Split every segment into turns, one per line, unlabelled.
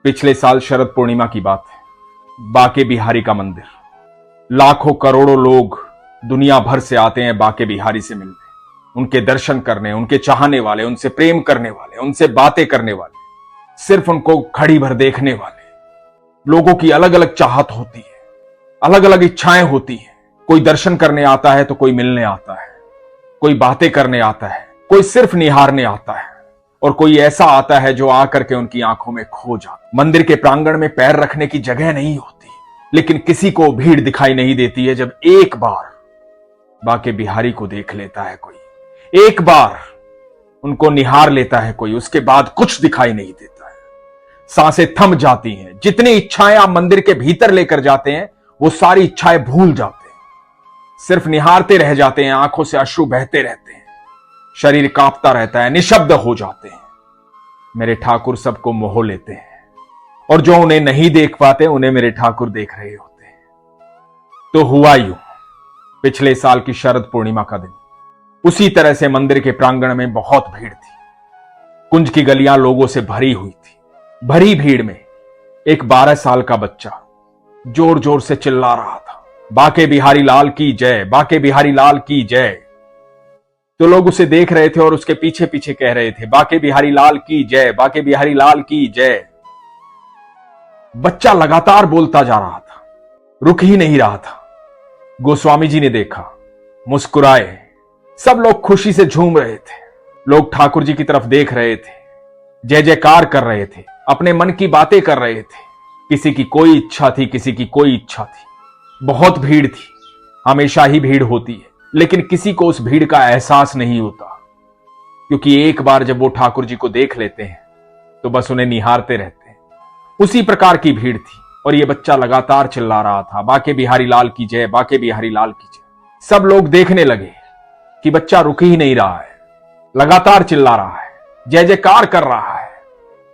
पिछले साल शरद पूर्णिमा की बात है। बाके बिहारी का मंदिर, लाखों करोड़ों लोग दुनिया भर से आते हैं बाके बिहारी से मिलने, उनके दर्शन करने, उनके चाहने वाले, उनसे प्रेम करने वाले, उनसे बातें करने वाले, सिर्फ उनको घड़ी भर देखने वाले। लोगों की अलग अलग चाहत होती है, अलग अलग इच्छाएं होती हैं। कोई दर्शन करने आता है तो कोई मिलने आता है, कोई बातें करने आता है, कोई सिर्फ निहारने आता है, और कोई ऐसा आता है जो आकर के उनकी आंखों में खो जाता। मंदिर के प्रांगण में पैर रखने की जगह नहीं होती, लेकिन किसी को भीड़ दिखाई नहीं देती है जब एक बार बाके बिहारी को देख लेता है कोई, एक बार उनको निहार लेता है कोई, उसके बाद कुछ दिखाई नहीं देता है। सांसें थम जाती हैं। जितनी इच्छाएं आप मंदिर के भीतर लेकर जाते हैं वो सारी इच्छाएं भूल जाते हैं, सिर्फ निहारते रह जाते हैं। आंखों से अश्रु बहते रहते हैं, शरीर कांपता रहता है, निशब्द हो जाते हैं। मेरे ठाकुर सबको मोह लेते हैं, और जो उन्हें नहीं देख पाते उन्हें मेरे ठाकुर देख रहे होते हैं। तो हुआ यूं, पिछले साल की शरद पूर्णिमा का दिन, उसी तरह से मंदिर के प्रांगण में बहुत भीड़ थी। कुंज की गलियां लोगों से भरी हुई थी। भरी भीड़ में एक 12 साल का बच्चा जोर जोर से चिल्ला रहा था, बाके बिहारी लाल की जय, बाके बिहारी लाल की जय। तो लोग उसे देख रहे थे और उसके पीछे पीछे कह रहे थे, बाके बिहारी लाल की जय, बाके बिहारी लाल की जय। बच्चा लगातार बोलता जा रहा था, रुक ही नहीं रहा था। गोस्वामी जी ने देखा, मुस्कुराए। सब लोग खुशी से झूम रहे थे। लोग ठाकुर जी की तरफ देख रहे थे, जय जयकार कर रहे थे, अपने मन की बातें कर रहे थे। किसी की कोई इच्छा थी, किसी की कोई इच्छा थी। बहुत भीड़ थी, हमेशा ही भीड़ होती है, लेकिन किसी को उस भीड़ का एहसास नहीं होता, क्योंकि एक बार जब वो ठाकुर जी को देख लेते हैं तो बस उन्हें निहारते रहते हैं। उसी प्रकार की भीड़ थी, और ये बच्चा लगातार चिल्ला रहा था, बाके बिहारी लाल की जय, बाके बिहारी लाल की जय। सब लोग देखने लगे कि बच्चा रुक ही नहीं रहा है, लगातार चिल्ला रहा है, जय जयकार कर रहा है।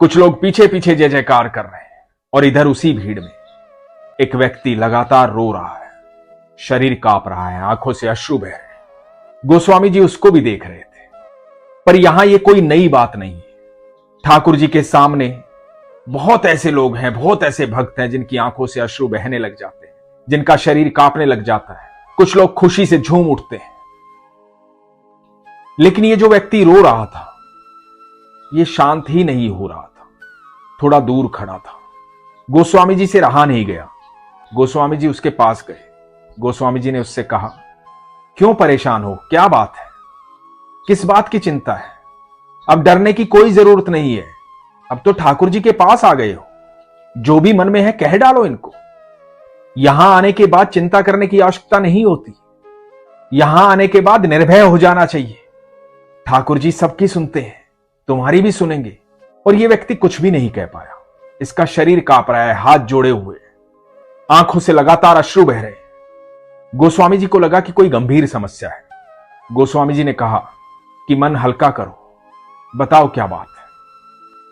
कुछ लोग पीछे पीछे जय जयकार कर रहे हैं, और इधर उसी भीड़ में एक व्यक्ति लगातार रो रहा है, शरीर कांप रहा है, आंखों से अश्रु बह रहे हैं। गोस्वामी जी उसको भी देख रहे थे। पर यहां ये कोई नई बात नहीं है। ठाकुर जी के सामने बहुत ऐसे लोग हैं, बहुत ऐसे भक्त हैं जिनकी आंखों से अश्रु बहने लग जाते हैं, जिनका शरीर कांपने लग जाता है। कुछ लोग खुशी से झूम उठते हैं। लेकिन ये जो व्यक्ति रो रहा था, ये शांत ही नहीं हो रहा था, थोड़ा दूर खड़ा था। गोस्वामी जी से रहा नहीं गया। गोस्वामी जी उसके पास गए। गोस्वामी जी ने उससे कहा, क्यों परेशान हो, क्या बात है, किस बात की चिंता है? अब डरने की कोई जरूरत नहीं है, अब तो ठाकुर जी के पास आ गए हो। जो भी मन में है कह डालो इनको। यहां आने के बाद चिंता करने की आवश्यकता नहीं होती। यहां आने के बाद निर्भय हो जाना चाहिए। ठाकुर जी सबकी सुनते हैं, तुम्हारी भी सुनेंगे। और यह व्यक्ति कुछ भी नहीं कह पाया। इसका शरीर कांप रहा है, हाथ जोड़े हुए, आंखों से लगातार अश्रु बह रहे हैं। गोस्वामी जी को लगा कि कोई गंभीर समस्या है। गोस्वामी जी ने कहा कि मन हल्का करो, बताओ क्या बात है,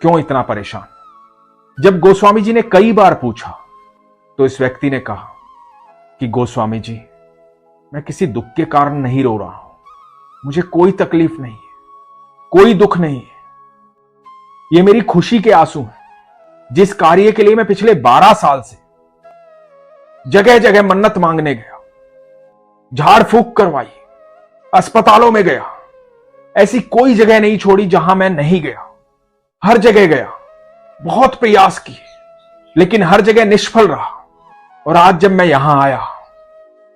क्यों इतना परेशान? जब गोस्वामी जी ने कई बार पूछा तो इस व्यक्ति ने कहा कि गोस्वामी जी, मैं किसी दुख के कारण नहीं रो रहा हूं, मुझे कोई तकलीफ नहीं है, कोई दुख नहीं है। ये मेरी खुशी के आंसू हैं। जिस कार्य के लिए मैं पिछले 12 साल से जगह जगह मन्नत मांगने गया, झाड़ फूक करवाई, अस्पतालों में गया, ऐसी कोई जगह नहीं छोड़ी जहां मैं नहीं गया। हर जगह गया, बहुत प्रयास किए, लेकिन हर जगह निष्फल रहा। और आज जब मैं यहां आया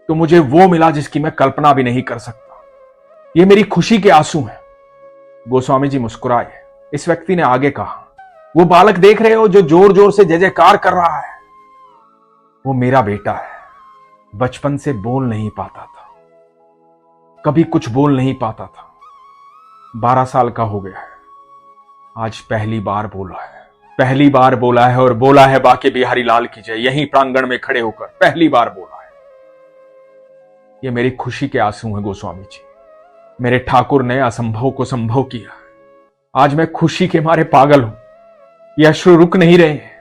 तो मुझे वो मिला जिसकी मैं कल्पना भी नहीं कर सकता। ये मेरी खुशी के आंसू हैं। गोस्वामी जी मुस्कुराए। इस व्यक्ति ने आगे कहा, वो बालक देख रहे हो जो जोर जोर से जय जयकार कर रहा है, वो मेरा बेटा है। बचपन से बोल नहीं पाता था, कभी कुछ बोल नहीं पाता था। 12 साल का हो गया है, आज पहली बार बोला है, पहली बार बोला है, और बोला है बाके बिहारी लाल की जय। यहीं प्रांगण में खड़े होकर पहली बार बोला है। ये मेरी खुशी के आंसू हैं गोस्वामी जी। मेरे ठाकुर ने असंभव को संभव किया। आज मैं खुशी के मारे पागल हूं। ये अश्रु रुक नहीं रहे हैं।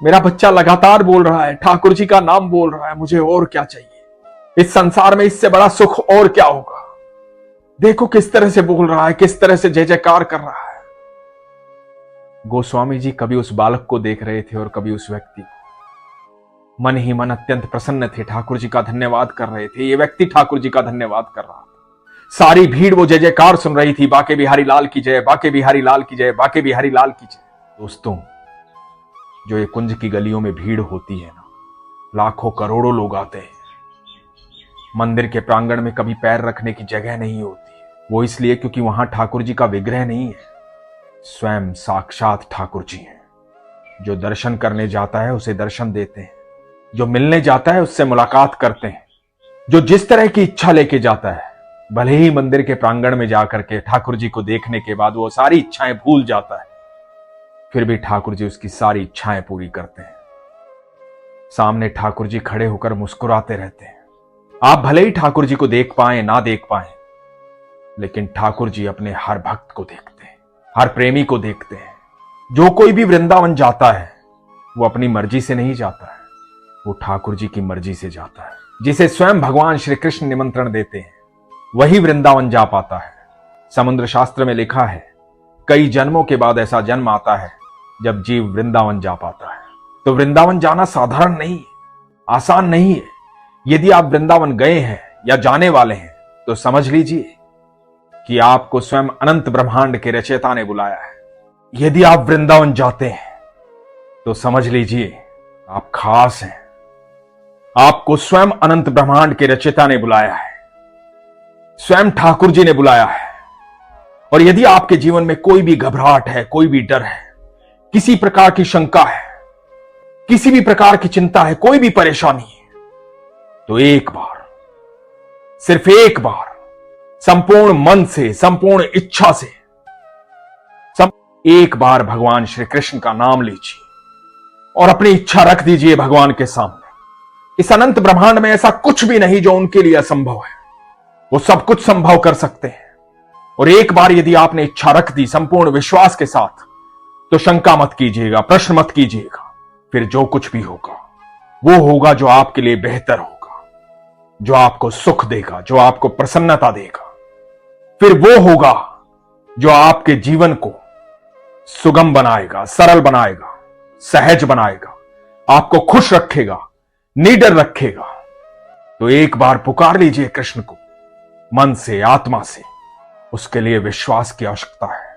मेरा बच्चा लगातार बोल रहा है, ठाकुर जी का नाम बोल रहा है। मुझे और क्या चाहिए? इस संसार में इससे बड़ा सुख और क्या होगा? देखो किस तरह से बोल रहा है, किस तरह से जय जयकार कर रहा है। गोस्वामी जी कभी उस बालक को देख रहे थे और कभी उस व्यक्ति को। मन ही मन अत्यंत प्रसन्न थे, ठाकुर जी का धन्यवाद कर रहे थे। ये व्यक्ति ठाकुर जी का धन्यवाद कर रहा था। सारी भीड़ वो जय जयकार सुन रही थी, बाके बिहारी लाल की जय, बाके बिहारी लाल की जय, बाके बिहारी लाल की जय। दोस्तों, जो ये कुंज की गलियों में भीड़ होती है ना, लाखों करोड़ों लोग आते हैं। मंदिर के प्रांगण में कभी पैर रखने की जगह नहीं होती। वो इसलिए क्योंकि वहां ठाकुर जी का विग्रह नहीं है, स्वयं साक्षात ठाकुर जी हैं। जो दर्शन करने जाता है उसे दर्शन देते हैं, जो मिलने जाता है उससे मुलाकात करते हैं। जो जिस तरह की इच्छा लेके जाता है, भले ही मंदिर के प्रांगण में जाकर के ठाकुर जी को देखने के बाद वो सारी इच्छाएं भूल जाता है, फिर भी ठाकुर जी उसकी सारी इच्छाएं पूरी करते हैं। सामने ठाकुर जी खड़े होकर मुस्कुराते रहते हैं। आप भले ही ठाकुर जी को देख पाए ना देख पाए, लेकिन ठाकुर जी अपने हर भक्त को देखते हैं, हर प्रेमी को देखते हैं। जो कोई भी वृंदावन जाता है वो अपनी मर्जी से नहीं जाता है, वो ठाकुर जी की मर्जी से जाता है। जिसे स्वयं भगवान श्री कृष्ण निमंत्रण देते हैं वही वृंदावन जा पाता है। समुद्र शास्त्र में लिखा है, कई जन्मों के बाद ऐसा जन्म आता है जब जीव वृंदावन जा पाता है। तो वृंदावन जाना साधारण नहीं है, आसान नहीं है। यदि आप वृंदावन गए हैं या जाने वाले हैं तो समझ लीजिए कि आपको स्वयं अनंत ब्रह्मांड के रचयिता ने बुलाया है। यदि आप वृंदावन जाते हैं तो समझ लीजिए आप खास हैं। आपको स्वयं अनंत ब्रह्मांड के रचयिता ने बुलाया है, स्वयं ठाकुर जी ने बुलाया है। और यदि आपके जीवन में कोई भी घबराहट है, कोई भी डर है, किसी प्रकार की शंका है, किसी भी प्रकार की चिंता है, कोई भी परेशानी है, तो एक बार, सिर्फ एक बार संपूर्ण मन से, संपूर्ण इच्छा से एक बार भगवान श्री कृष्ण का नाम लीजिए और अपनी इच्छा रख दीजिए भगवान के सामने। इस अनंत ब्रह्मांड में ऐसा कुछ भी नहीं जो उनके लिए असंभव है। वो सब कुछ संभव कर सकते हैं। और एक बार यदि आपने इच्छा रख दी संपूर्ण विश्वास के साथ, तो शंका मत कीजिएगा, प्रश्न मत कीजिएगा। फिर जो कुछ भी होगा वो होगा जो आपके लिए बेहतर होगा, जो आपको सुख देगा, जो आपको प्रसन्नता देगा। फिर वो होगा जो आपके जीवन को सुगम बनाएगा, सरल बनाएगा, सहज बनाएगा, आपको खुश रखेगा, निडर रखेगा। तो एक बार पुकार लीजिए कृष्ण को मन से, आत्मा से। उसके लिए विश्वास की आवश्यकता है।